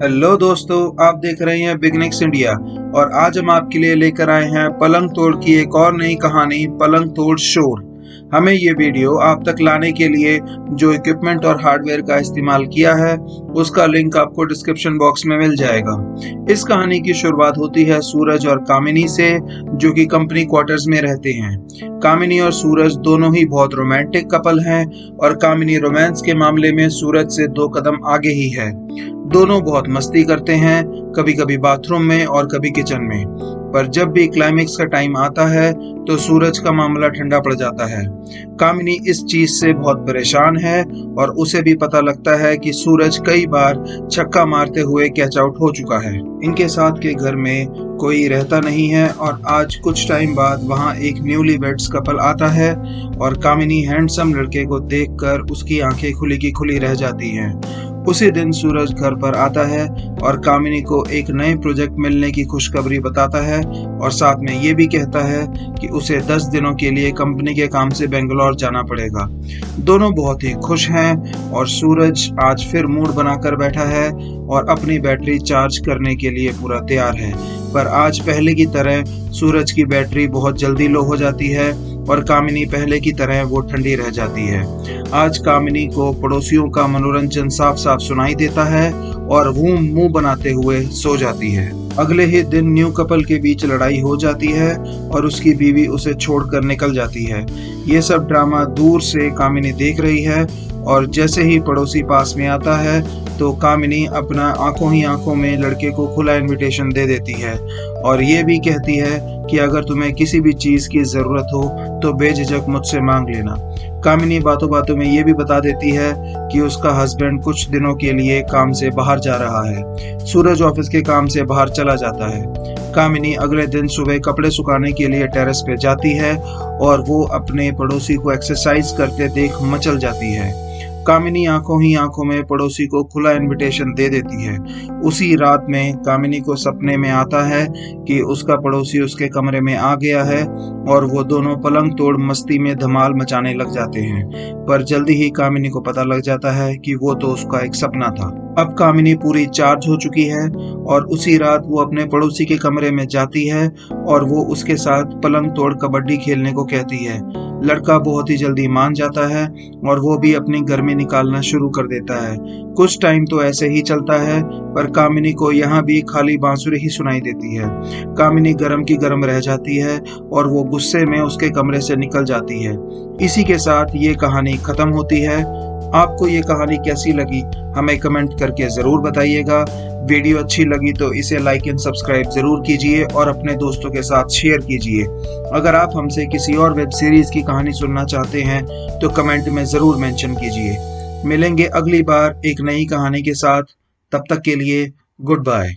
Hello दोस्तों, आप देख रहे हैं बिगनिंग्स इंडिया और आज हम आपके लिए लेकर आए हैं पलंग तोड़ की एक और नई कहानी, पलंग तोड़ शोर। हमें ये वीडियो आप तक लाने के लिए जो इक्विपमेंट और हार्डवेयर का इस्तेमाल किया है उसका लिंक आपको डिस्क्रिप्शन बॉक्स में मिल जाएगा। इस कहानी की शुरुआत होती है सूरज और कामिनी से, जो कि कंपनी क्वार्टर्स में रहते हैं। कामिनी और सूरज दोनों ही बहुत रोमांटिक कपल हैं और कामिनी रोमांस के मामले में सूरज से 2 कदम आगे ही है। दोनों बहुत मस्ती करते हैं, कभी कभी बाथरूम में और कभी किचन में। पर जब भी क्लाइमेक्स का टाइम आता है तो सूरज का मामला ठंडा पड़ जाता है। कामिनी इस चीज से बहुत परेशान है और उसे भी पता लगता है कि सूरज कई बार छक्का मारते हुए कैच आउट हो चुका है। इनके साथ के घर में कोई रहता नहीं है और आज कुछ टाइम बाद वहां एक न्यूली वेड्स कपल आता है और कामिनी हैंडसम लड़के को देखकर उसकी आंखें खुली की खुली रह जाती हैं। उसी दिन सूरज घर पर आता है और कामिनी को एक नए प्रोजेक्ट मिलने की खुशखबरी बताता है और साथ में ये भी कहता है कि उसे 10 दिनों के लिए कंपनी के काम से बेंगलोर जाना पड़ेगा। दोनों बहुत ही खुश हैं और सूरज आज फिर मूड बनाकर बैठा है और अपनी बैटरी चार्ज करने के लिए पूरा तैयार है। पर आज पहले की तरह सूरज की बैटरी बहुत जल्दी लो हो जाती है और कामिनी पहले की तरह वो ठंडी रह जाती है। आज कामिनी को पड़ोसियों का मनोरंजन साफ साफ सुनाई देता है और वो मुंह बनाते हुए सो जाती है। अगले ही दिन न्यू कपल के बीच लड़ाई हो जाती है और उसकी बीवी उसे छोड़कर निकल जाती है। ये सब ड्रामा दूर से कामिनी देख रही है और जैसे ही पड़ोसी पास में आता है तो कामिनी अपना आंखों ही आंखों में लड़के को खुला इनविटेशन दे देती है और ये भी कहती है कि अगर तुम्हें किसी भी चीज की जरूरत हो तो बेझिझक मुझसे मांग लेना। कामिनी बातों बातों में ये भी बता देती है कि उसका हस्बैंड कुछ दिनों के लिए काम से बाहर जा रहा है। सूरज ऑफिस के काम से बाहर चला जाता है। कामिनी अगले दिन सुबह कपड़े सुखाने के लिए टेरेस पे जाती है और वो अपने पड़ोसी को एक्सरसाइज करते देख मचल जाती है। कामिनी आंखों ही आंखों में पड़ोसी को खुला इनविटेशन दे देती है। उसी रात में कामिनी को सपने में आता है कि उसका पड़ोसी उसके कमरे में आ गया है और वो दोनों पलंग तोड़ मस्ती में धमाल मचाने लग जाते हैं। पर जल्दी ही कामिनी को पता लग जाता है कि वो तो उसका एक सपना था। अब कामिनी पूरी चार्ज हो चुकी है और उसी रात वो अपने पड़ोसी के कमरे में जाती है और वो उसके साथ पलंग तोड़ कबड्डी खेलने को कहती है। लड़का बहुत ही जल्दी मान जाता है और वो भी अपनी गर्मी निकालना शुरू कर देता है। कुछ टाइम तो ऐसे ही चलता है पर कामिनी को यहाँ भी खाली बांसुरी ही सुनाई देती है। कामिनी गरम की गरम रह जाती है और वो गुस्से में उसके कमरे से निकल जाती है। इसी के साथ ये कहानी खत्म होती है। आपको ये कहानी कैसी लगी हमें कमेंट करके जरूर बताइएगा। वीडियो अच्छी लगी तो इसे लाइक एंड सब्सक्राइब जरूर कीजिए और अपने दोस्तों के साथ शेयर कीजिए। अगर आप हमसे किसी और वेब सीरीज की कहानी सुनना चाहते हैं तो कमेंट में जरूर मेंशन कीजिए। मिलेंगे अगली बार एक नई कहानी के साथ, तब तक के लिए गुड बाय।